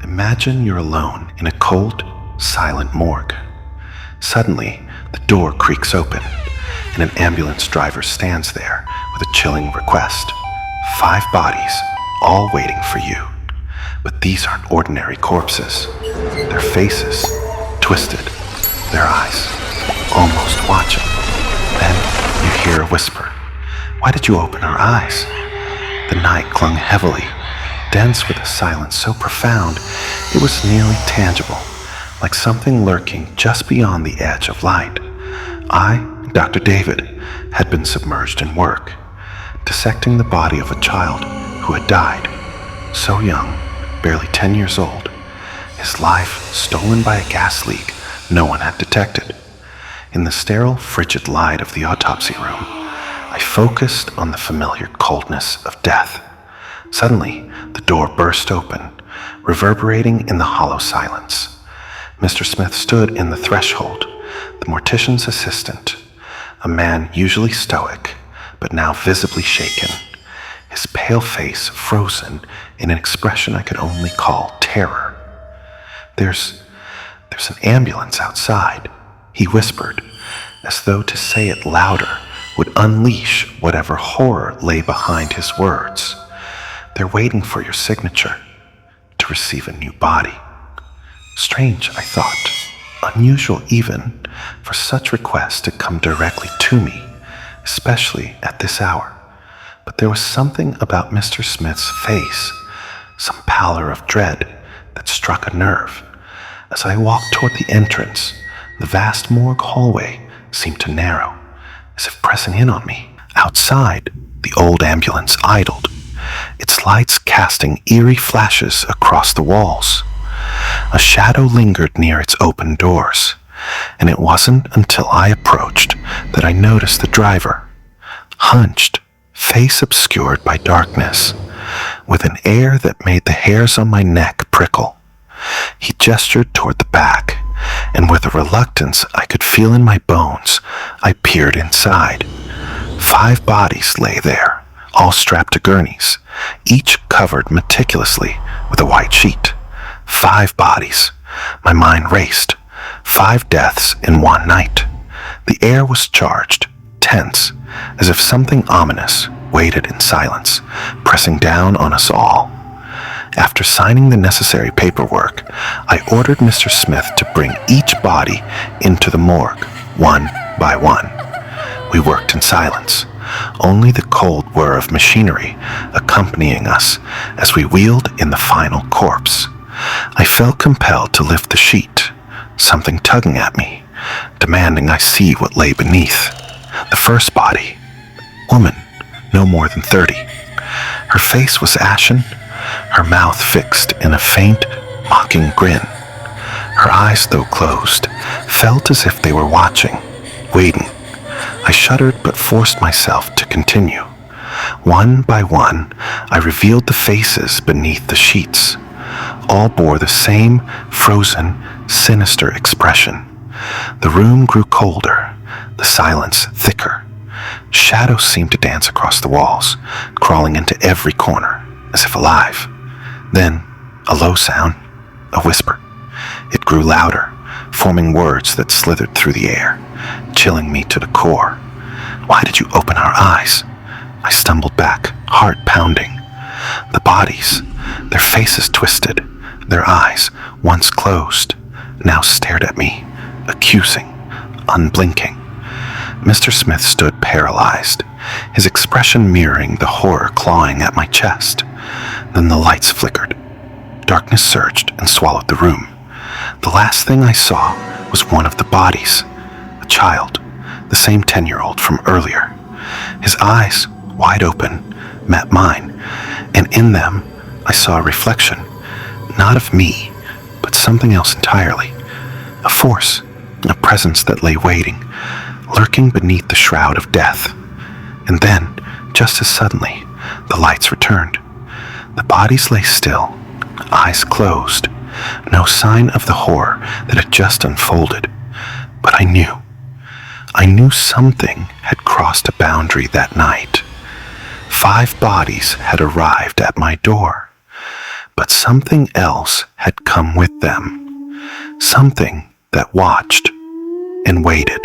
Imagine you're alone in a cold, silent morgue. Suddenly, the door creaks open, and an ambulance driver stands there with a chilling request. 5 bodies, all waiting for you. But these aren't ordinary corpses. Their faces, twisted, their eyes, almost watching. Then you hear a whisper. Why did you open our eyes? The night clung heavily, dense with a silence so profound it was nearly tangible, like something lurking just beyond the edge of light. I, Dr. David, had been submerged in work, dissecting the body of a child who had died, so young, barely 10 years old, his life stolen by a gas leak no one had detected. In the sterile, frigid light of the autopsy room, I focused on the familiar coldness of death. Suddenly, the door burst open, reverberating in the hollow silence. Mr. Smith stood in the threshold, the mortician's assistant, a man usually stoic, but now visibly shaken, his pale face frozen in an expression I could only call terror. There's an ambulance outside," he whispered, as though to say it louder would unleash whatever horror lay behind his words. "They're waiting for your signature to receive a new body." Strange, I thought, unusual even for such requests to come directly to me, especially at this hour. But there was something about Mr. Smith's face, some pallor of dread that struck a nerve. As I walked toward the entrance, the vast morgue hallway seemed to narrow, as if pressing in on me. Outside, the old ambulance idled, its lights casting eerie flashes across the walls. A shadow lingered near its open doors, and it wasn't until I approached that I noticed the driver, hunched, face obscured by darkness, with an air that made the hairs on my neck prickle. He gestured toward the back, and with a reluctance I could feel in my bones, I peered inside. 5 bodies lay there, all strapped to gurneys, each covered meticulously with a white sheet. 5 bodies. My mind raced. 5 deaths in one night. The air was charged, tense, as if something ominous waited in silence, pressing down on us all. After signing the necessary paperwork, I ordered Mr. Smith to bring each body into the morgue, one by one. We worked in silence, only the cold whir of machinery accompanying us as we wheeled in the final corpse. I felt compelled to lift the sheet, something tugging at me, demanding I see what lay beneath. The first body, woman, no more than 30. Her face was ashen, her mouth fixed in a faint, mocking grin. Her eyes, though closed, felt as if they were watching, waiting. I shuddered but forced myself to continue. One by one, I revealed the faces beneath the sheets. All bore the same frozen, sinister expression. The room grew colder, the silence thicker. Shadows seemed to dance across the walls, crawling into every corner, as if alive. Then, a low sound, a whisper. It grew louder, forming words that slithered through the air, chilling me to the core. "Why did you open our eyes?" I stumbled back, heart pounding. The bodies, their faces twisted, their eyes, once closed, now stared at me, accusing, unblinking. Mr. Smith stood paralyzed, his expression mirroring the horror clawing at my chest. Then the lights flickered. Darkness surged and swallowed the room. The last thing I saw was one of the bodies, a child, the same 10-year-old from earlier. His eyes, wide open, met mine, and in them I saw a reflection, not of me, but something else entirely. A force, a presence that lay waiting, lurking beneath the shroud of death. And then, just as suddenly, the lights returned. The bodies lay still, eyes closed, no sign of the horror that had just unfolded. But I knew something had crossed a boundary that night. 5 bodies had arrived at my door, But something else had come with them. Something that watched and waited.